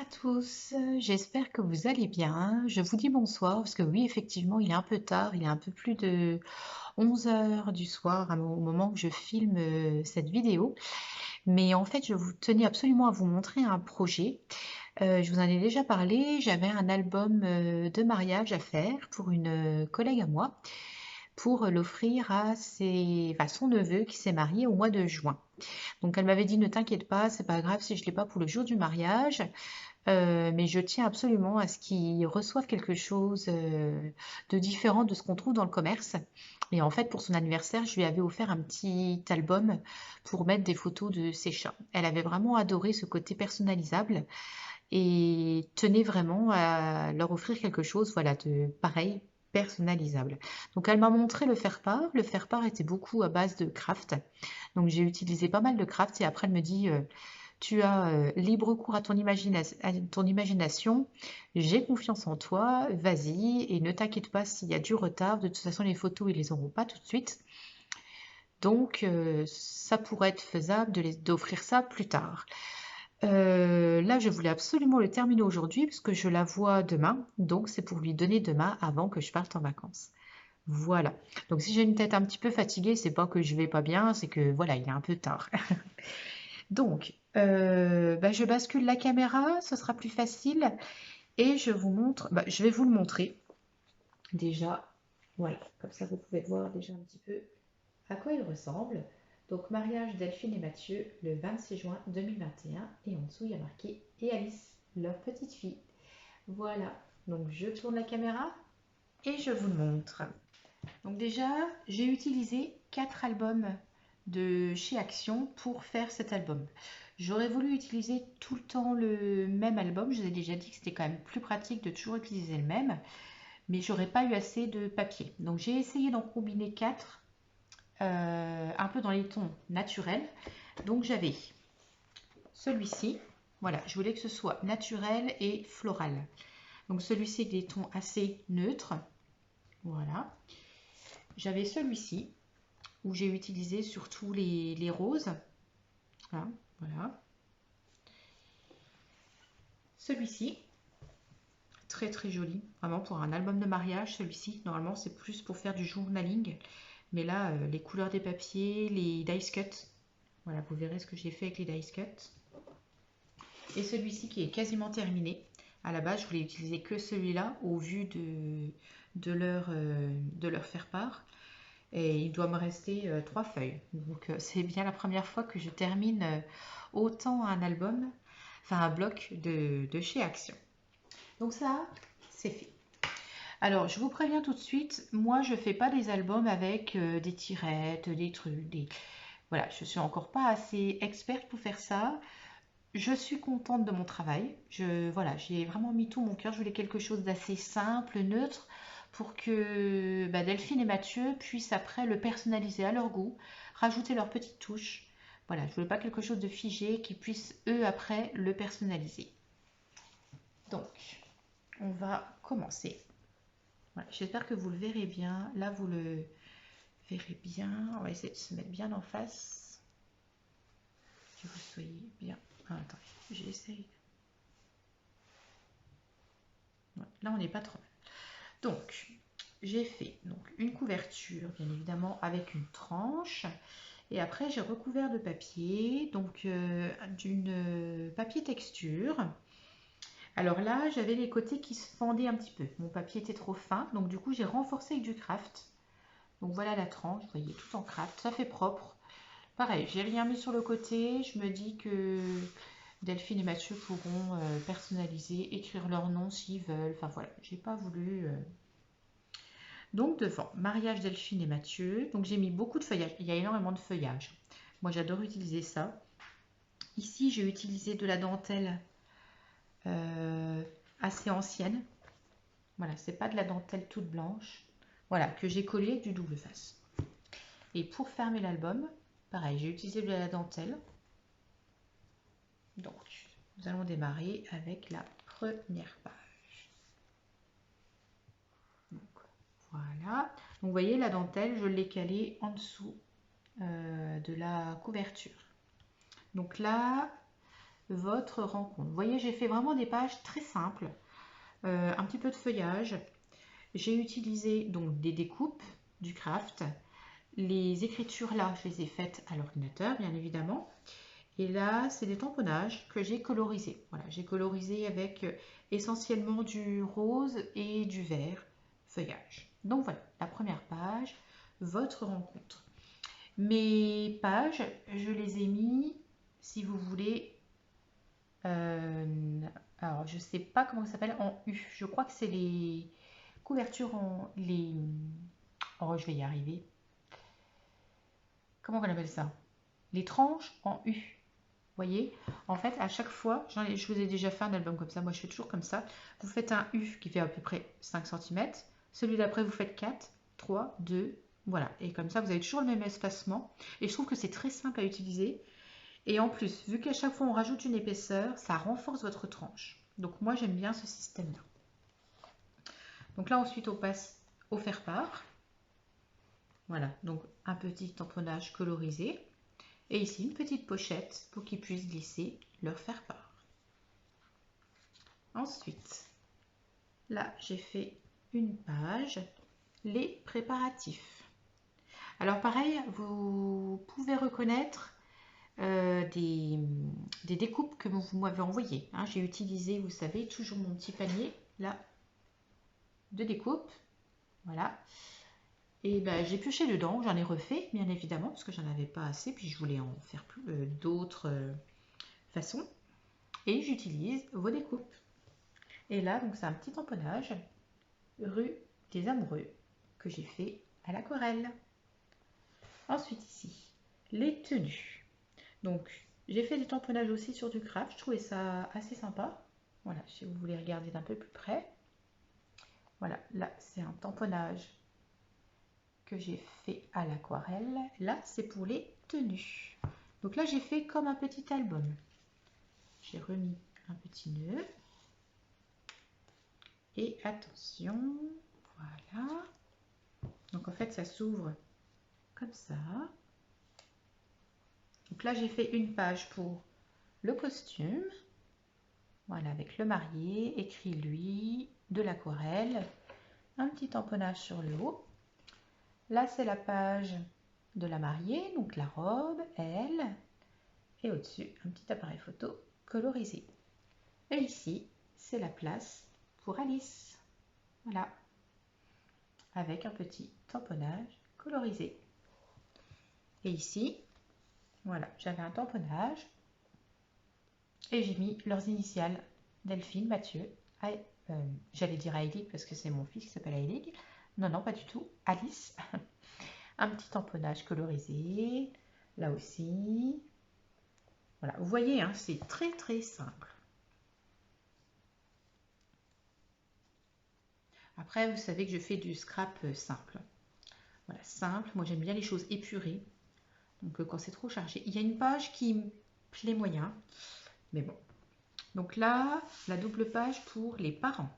à tous, j'espère que vous allez bien. Je vous dis bonsoir parce que oui, effectivement, il est un peu tard, il est un peu plus de 11 heures du soir au moment où je filme cette vidéo. Mais en fait, je vous tenais absolument à vous montrer un projet. Je vous en ai déjà parlé, j'avais un album de mariage à faire pour une collègue à moi pour l'offrir à son neveu qui s'est marié au mois de juin. Donc elle m'avait dit ne t'inquiète pas, c'est pas grave si je ne l'ai pas pour le jour du mariage. Mais je tiens absolument à ce qu'ils reçoivent quelque chose de différent de ce qu'on trouve dans le commerce. Et en fait, pour son anniversaire, je lui avais offert un petit album pour mettre des photos de ses chats. Elle avait vraiment adoré ce côté personnalisable et tenait vraiment à leur offrir quelque chose, voilà, de pareil, personnalisable. Donc elle m'a montré le faire-part. Le faire-part était beaucoup à base de craft. Donc j'ai utilisé pas mal de craft et après elle me dit tu as libre cours à ton imagination, j'ai confiance en toi, vas-y, et ne t'inquiète pas s'il y a du retard, de toute façon les photos, ils les auront pas tout de suite, donc ça pourrait être faisable d'offrir ça plus tard. Là, je voulais absolument le terminer aujourd'hui, parce que je la vois demain, donc c'est pour lui donner demain avant que je parte en vacances. Voilà, donc si j'ai une tête un petit peu fatiguée, c'est pas que je vais pas bien, c'est que voilà, il est un peu tard. Donc, je bascule la caméra, ce sera plus facile et je vous montre, je vais vous le montrer déjà. Voilà, comme ça vous pouvez voir déjà un petit peu à quoi il ressemble. Donc, mariage Delphine et Mathieu le 26 juin 2021 et en dessous il y a marqué et Alice, leur petite fille. Voilà, donc je tourne la caméra et je vous le montre. Donc déjà, j'ai utilisé 4 albums de chez Action pour faire cet album. J'aurais voulu utiliser tout le temps le même album. Je vous ai déjà dit que c'était quand même plus pratique de toujours utiliser le même, mais j'aurais pas eu assez de papier. Donc j'ai essayé d'en combiner 4, un peu dans les tons naturels. Donc j'avais celui-ci. Voilà, je voulais que ce soit naturel et floral. Donc celui-ci avec des tons assez neutres. Voilà. J'avais celui-ci où j'ai utilisé surtout les roses. Voilà, voilà. Celui-ci, très très joli, vraiment pour un album de mariage. Celui-ci, normalement, c'est plus pour faire du journaling. Mais là, les couleurs des papiers, les dice cuts. Voilà, vous verrez ce que j'ai fait avec les dice cuts. Et celui-ci qui est quasiment terminé. À la base, je voulais utiliser que celui-là au vu de leur faire-part. Et il doit me rester 3 feuilles. Donc c'est bien la première fois que je termine autant un album, enfin un bloc de chez Action. Donc ça, c'est fait. Alors, je vous préviens tout de suite, moi je fais pas des albums avec des tirettes, des trucs, voilà, je suis encore pas assez experte pour faire ça. Je suis contente de mon travail. Voilà, j'ai vraiment mis tout mon cœur. Je voulais quelque chose d'assez simple, neutre, pour que Delphine et Mathieu puissent après le personnaliser à leur goût, rajouter leurs petites touches. Voilà, je voulais pas quelque chose de figé, qu'ils puissent eux après le personnaliser. Donc, on va commencer. Voilà, j'espère que vous le verrez bien. Là, vous le verrez bien. On va essayer de se mettre bien en face. Que vous soyez bien. Ah, attendez, j'essaye. Ouais, là, on n'est pas trop mal. Donc, j'ai fait donc, une couverture, bien évidemment, avec une tranche. Et après, j'ai recouvert de papier, donc d'une papier texture. Alors là, j'avais les côtés qui se fendaient un petit peu. Mon papier était trop fin, donc du coup, j'ai renforcé avec du craft. Donc voilà la tranche, vous voyez, tout en craft, ça fait propre. Pareil, j'ai rien mis sur le côté. Je me dis que Delphine et Mathieu pourront personnaliser, écrire leur nom s'ils veulent. Enfin voilà, j'ai pas voulu. Donc devant, mariage Delphine et Mathieu. Donc j'ai mis beaucoup de feuillage. Il y a énormément de feuillage. Moi j'adore utiliser ça. Ici j'ai utilisé de la dentelle euh, assez ancienne. Voilà, c'est pas de la dentelle toute blanche. Voilà, que j'ai collé avec du double face. Et pour fermer l'album, pareil, j'ai utilisé de la dentelle. Donc, nous allons démarrer avec la première page. Donc, voilà. Donc, vous voyez, la dentelle, je l'ai calée en dessous de la couverture. Donc là, votre rencontre. Vous voyez, j'ai fait vraiment des pages très simples, un petit peu de feuillage. J'ai utilisé donc des découpes, du craft. Les écritures là, je les ai faites à l'ordinateur, bien évidemment. Et là, c'est des tamponnages que j'ai colorisés. Voilà, j'ai colorisé avec essentiellement du rose et du vert feuillage. Donc voilà, la première page, votre rencontre. Mes pages, je les ai mis, si vous voulez, alors je sais pas comment ça s'appelle, en U. Je crois que c'est les couvertures en les. Oh, je vais y arriver. Comment on appelle ça? Les tranches en U. Voyez, en fait, à chaque fois, je vous ai déjà fait un album comme ça, moi je fais toujours comme ça. Vous faites un U qui fait à peu près 5 cm, celui d'après vous faites 4, 3, 2, voilà. Et comme ça, vous avez toujours le même espacement. Et je trouve que c'est très simple à utiliser. Et en plus, vu qu'à chaque fois on rajoute une épaisseur, ça renforce votre tranche. Donc moi j'aime bien ce système-là. Donc là ensuite on passe au faire-part. Voilà, donc un petit tamponnage colorisé. Et ici une petite pochette pour qu'ils puissent glisser leur faire-part. Ensuite, là j'ai fait une page, les préparatifs. Alors pareil, vous pouvez reconnaître des découpes que vous m'avez envoyées. Hein. J'ai utilisé, vous savez, toujours mon petit panier là de découpe. Voilà. Et ben, j'ai pioché dedans, j'en ai refait bien évidemment parce que j'en avais pas assez, puis je voulais en faire d'autres façons. Et j'utilise vos découpes. Et là, donc c'est un petit tamponnage rue des Amoureux que j'ai fait à l'aquarelle. Ensuite ici, les tenues. Donc j'ai fait des tamponnages aussi sur du craft, je trouvais ça assez sympa. Voilà, si vous voulez regarder d'un peu plus près. Voilà, là c'est un tamponnage que j'ai fait à l'aquarelle. Là c'est pour les tenues. Donc là j'ai fait comme un petit album. J'ai remis un petit nœud. Et attention, voilà. Donc en fait ça s'ouvre comme ça. Donc là j'ai fait une page pour le costume. Voilà, avec le marié, écrit lui, de l'aquarelle, un petit tamponnage sur le haut. Là c'est la page de la mariée, donc la robe, elle, et au-dessus un petit appareil photo colorisé. Et ici c'est la place pour Alice. Voilà, avec un petit tamponnage colorisé. Et ici, voilà, j'avais un tamponnage et j'ai mis leurs initiales, Delphine, Mathieu, j'allais dire Heidi parce que c'est mon fils qui s'appelle Heidi. Non, non, pas du tout, Alice. Un petit tamponnage colorisé, là aussi. Voilà, vous voyez, hein, c'est très très simple. Après, vous savez que je fais du scrap simple. Voilà, simple. Moi, j'aime bien les choses épurées. Donc, quand c'est trop chargé. Il y a une page qui me plaît moyen. Mais bon. Donc là, la double page pour les parents.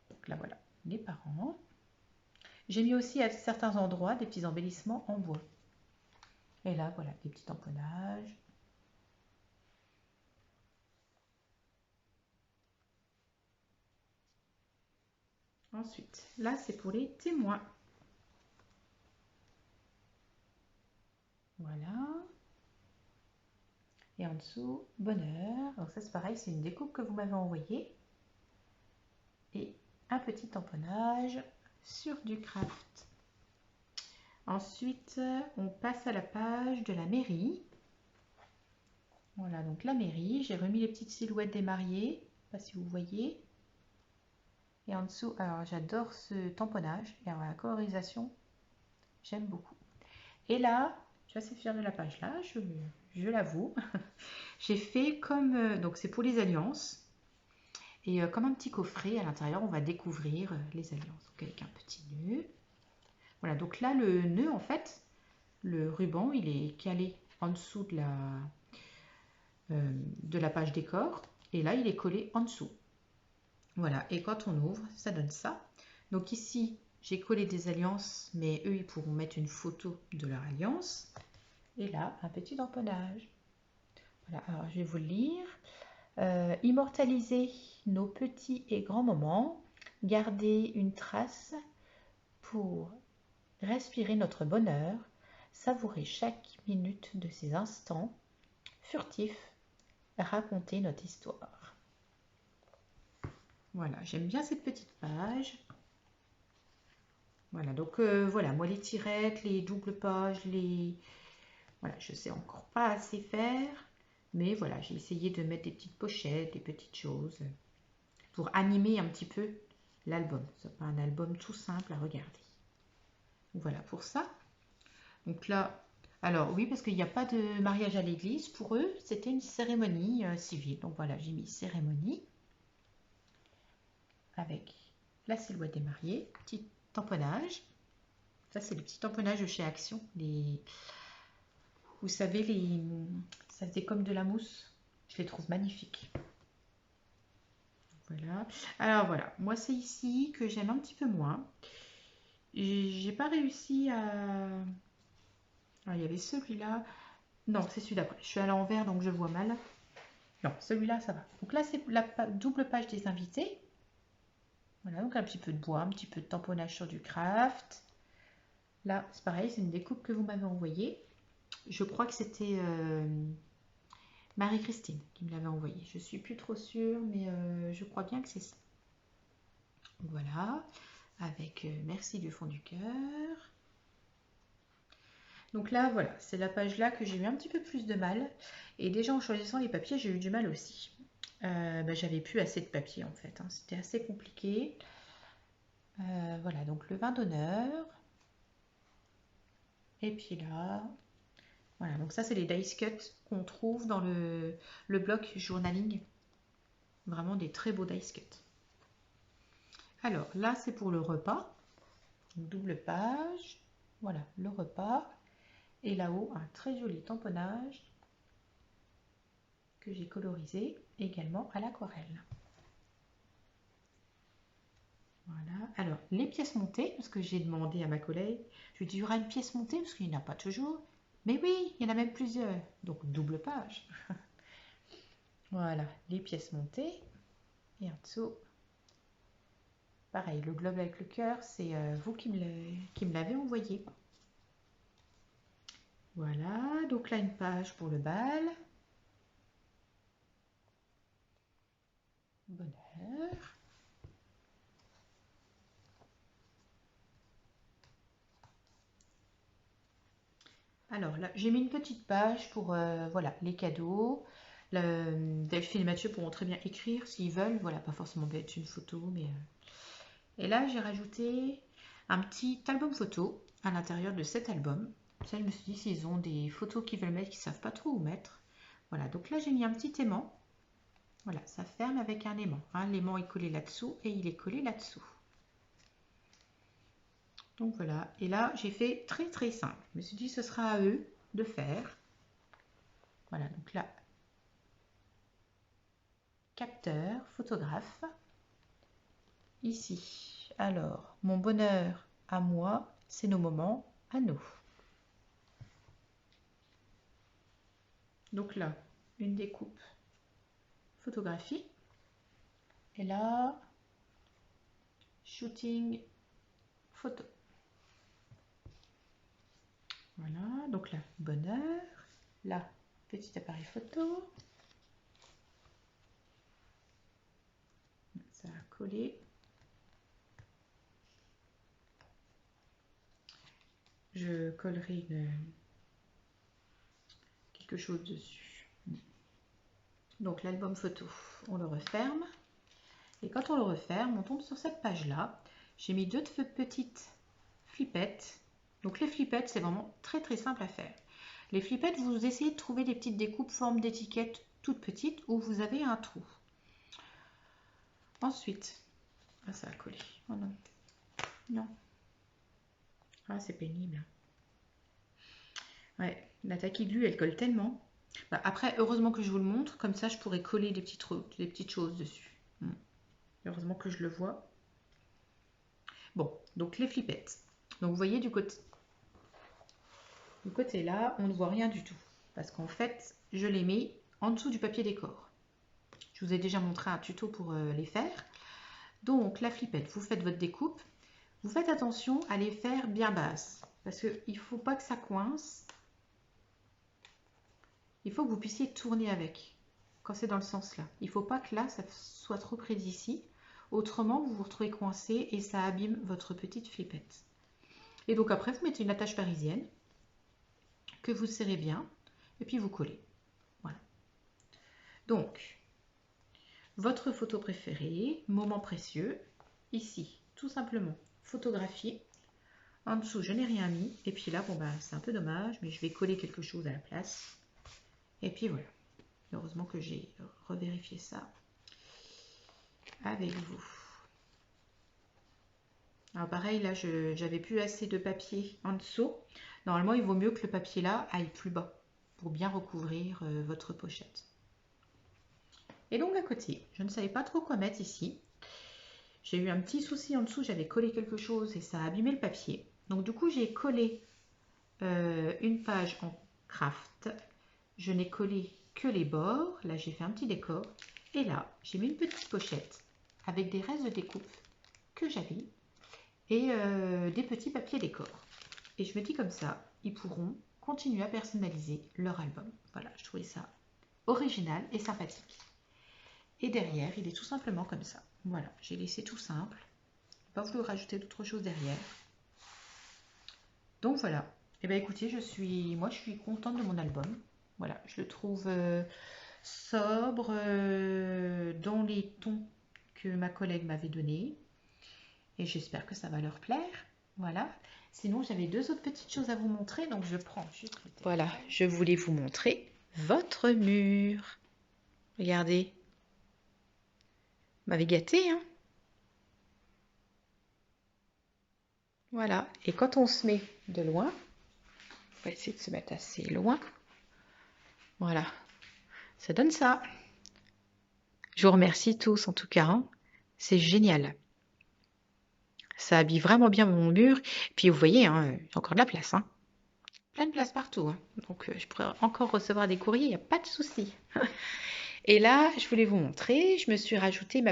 Donc là, voilà, les parents. J'ai mis aussi à certains endroits des petits embellissements en bois. Et là, voilà, des petits tamponnages. Ensuite, là, c'est pour les témoins. Voilà. Et en dessous, bonheur. Donc ça, c'est pareil, c'est une découpe que vous m'avez envoyée. Et un petit tamponnage sur du craft. Ensuite, on passe à la page de la mairie. Voilà, donc la mairie. J'ai remis les petites silhouettes des mariés. Je ne sais pas si vous voyez. Et en dessous, alors j'adore ce tamponnage. Et alors la colorisation, j'aime beaucoup. Et là, je suis assez fière de la page là, je l'avoue. J'ai fait comme, donc c'est pour les alliances. Et comme un petit coffret à l'intérieur, on va découvrir les alliances. Donc avec un petit nœud. Voilà, donc là le nœud en fait, le ruban, il est calé en dessous de la page décor. Et là, il est collé en dessous. Voilà, et quand on ouvre, ça donne ça. Donc ici, j'ai collé des alliances, mais eux, ils pourront mettre une photo de leur alliance. Et là, un petit tamponnage. Voilà, alors je vais vous le lire. Immortaliser nos petits et grands moments, garder une trace pour respirer notre bonheur, savourer chaque minute de ces instants furtifs, raconter notre histoire. Voilà, j'aime bien cette petite page. Voilà, donc voilà, moi les tirettes, les doubles pages, les... Voilà, je sais encore pas assez faire, mais voilà, j'ai essayé de mettre des petites pochettes, des petites choses, pour animer un petit peu l'album. C'est pas un album tout simple à regarder. Voilà pour ça. Donc là, alors oui, parce qu'il n'y a pas de mariage à l'église. Pour eux, c'était une cérémonie civile. Donc voilà, j'ai mis cérémonie avec la silhouette des mariés, petit tamponnage. Ça, c'est le petit tamponnage de chez Action. Vous savez, ça faisait comme de la mousse. Je les trouve magnifiques. Voilà. Alors voilà, moi c'est ici que j'aime un petit peu moins. J'ai pas réussi à... Alors, il y avait celui-là. Non, c'est celui d'après. Je suis à l'envers, donc je vois mal. Non, celui-là, ça va. Donc là, c'est la double page des invités. Voilà, donc un petit peu de bois, un petit peu de tamponnage sur du craft. Là, c'est pareil, c'est une découpe que vous m'avez envoyée. Je crois que c'était Marie-Christine qui me l'avait envoyée. Je suis plus trop sûre, mais je crois bien que c'est ça. Voilà, avec merci du fond du cœur. Donc là, voilà, c'est la page là que j'ai eu un petit peu plus de mal. Et déjà en choisissant les papiers, j'ai eu du mal aussi. J'avais plus assez de papier en fait, hein. C'était assez compliqué. Voilà, donc le vin d'honneur. Et puis là, voilà, donc ça c'est les dice cuts qu'on trouve dans le bloc journaling. Vraiment des très beaux dice cuts. Alors là c'est pour le repas. Double page. Voilà, le repas. Et là-haut, un très joli tamponnage que j'ai colorisé également à l'aquarelle. Voilà. Alors, les pièces montées, parce que j'ai demandé à ma collègue, je lui ai dit, il y aura une pièce montée, parce qu'il n'y en a pas toujours. Mais oui, il y en a même plusieurs. Donc, double page. Voilà, les pièces montées. Et en dessous, pareil, le globe avec le cœur, c'est vous qui me l'avez envoyé. Voilà, donc là, une page pour le bal. Bonheur. Alors là, j'ai mis une petite page pour voilà, les cadeaux. Delphine et Mathieu pourront très bien écrire s'ils veulent. Voilà, pas forcément mettre une photo, mais... Et là, j'ai rajouté un petit album photo à l'intérieur de cet album. Ça, je me suis dit, s'ils ont des photos qu'ils veulent mettre, qu'ils ne savent pas trop où mettre. Voilà, donc là, j'ai mis un petit aimant. Voilà, ça ferme avec un aimant, hein. L'aimant est collé là-dessous et il est collé là-dessous. Donc voilà, et là, j'ai fait très très simple. Je me suis dit, ce sera à eux de faire. Voilà, donc là, capteur, photographe. Ici, alors, mon bonheur à moi, c'est nos moments à nous. Donc là, une découpe photographie. Et là, shooting photo. Voilà, donc là, bonheur. Là, petit appareil photo. Ça a collé. Je collerai quelque chose dessus. Donc l'album photo, on le referme. Et quand on le referme, on tombe sur cette page-là. J'ai mis deux petites flippettes. Donc les flippettes, c'est vraiment très très simple à faire. Les flippettes, vous essayez de trouver des petites découpes forme d'étiquettes toutes petites où vous avez un trou. Ensuite, ah, ça a collé. Oh non. Non. Ah, c'est pénible. Ouais, la taquiglu, elle colle tellement. Bah, après, heureusement que je vous le montre, comme ça je pourrais coller des petites choses dessus. Heureusement que je le vois. Bon, donc les flippettes. Donc vous voyez du côté là, on ne voit rien du tout. Parce qu'en fait, je les mets en dessous du papier décor. Je vous ai déjà montré un tuto pour les faire. Donc la flippette, vous faites votre découpe. Vous faites attention à les faire bien basses parce qu'il ne faut pas que ça coince. Il faut que vous puissiez tourner avec quand c'est dans le sens là. Il ne faut pas que là, ça soit trop près d'ici. Autrement, vous vous retrouvez coincé et ça abîme votre petite flippette. Et donc après, vous mettez une attache parisienne que vous serrez bien et puis vous collez. Voilà. Donc, votre photo préférée, moment précieux, ici, tout simplement, photographier. En dessous, je n'ai rien mis. Et puis là, bon, bah, c'est un peu dommage, mais je vais coller quelque chose à la place. Et puis voilà. Heureusement que j'ai revérifié ça avec vous. Alors pareil, là, j'avais plus assez de papier en dessous. Normalement, il vaut mieux que le papier là aille plus bas pour bien recouvrir votre pochette. Et donc à côté, je ne savais pas trop quoi mettre ici. J'ai eu un petit souci en dessous, j'avais collé quelque chose et ça a abîmé le papier. Donc du coup, j'ai collé une page en craft. Je n'ai collé que les bords. Là, j'ai fait un petit décor. Et là, j'ai mis une petite pochette avec des restes de découpe que j'avais et des petits papiers décor. Et je me dis comme ça, ils pourront continuer à personnaliser leur album. Voilà, je trouvais ça original et sympathique. Et derrière, il est tout simplement comme ça. Voilà, j'ai laissé tout simple. Je n'ai pas voulu rajouter d'autres choses derrière. Donc voilà. Et bien écoutez, moi je suis contente de mon album. Voilà, je le trouve sobre, dans les tons que ma collègue m'avait donnés. Et j'espère que ça va leur plaire. Voilà. Sinon, j'avais deux autres petites choses à vous montrer. Donc je prends juste le téléphone. Voilà, je voulais vous montrer votre mur. Regardez. Vous m'avez gâté, hein? Voilà. Et quand on se met de loin, on va essayer de se mettre assez loin. Voilà. Ça donne ça. Je vous remercie tous en tout cas. Hein. C'est génial. Ça habille vraiment bien mon mur. Puis vous voyez, hein, j'ai encore de la place. Hein. Plein de place partout. Hein. Donc je pourrais encore recevoir des courriers, il n'y a pas de souci. Et là, je voulais vous montrer, je me suis rajouté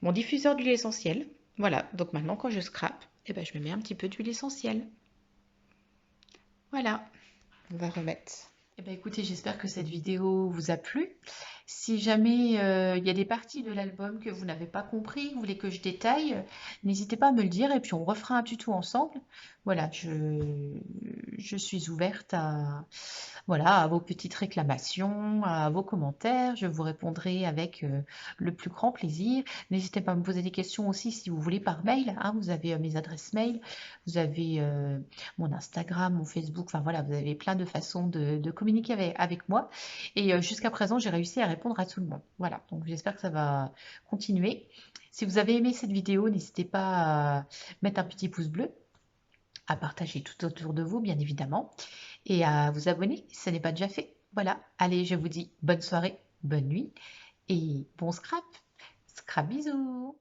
mon diffuseur d'huile essentielle. Voilà, donc maintenant quand je scrape, eh ben, je me mets un petit peu d'huile essentielle. Voilà, on va remettre. Eh ben, écoutez, j'espère que cette vidéo vous a plu. Si jamais il y a des parties de l'album que vous n'avez pas compris, vous voulez que je détaille, n'hésitez pas à me le dire et puis on refera un tuto ensemble. Voilà, je suis ouverte à vos petites réclamations, à vos commentaires. Je vous répondrai avec le plus grand plaisir. N'hésitez pas à me poser des questions aussi si vous voulez par mail. Hein, vous avez mes adresses mail, vous avez mon Instagram, mon Facebook. Enfin voilà, vous avez plein de façons de communiquer avec moi. Et jusqu'à présent, j'ai réussi à répondre à tout le monde. Voilà, donc j'espère que ça va continuer. Si vous avez aimé cette vidéo, n'hésitez pas à mettre un petit pouce bleu, à partager tout autour de vous, bien évidemment, et à vous abonner si ce n'est pas déjà fait. Voilà, allez, je vous dis bonne soirée, bonne nuit, et bon scrap. Scrap bisous.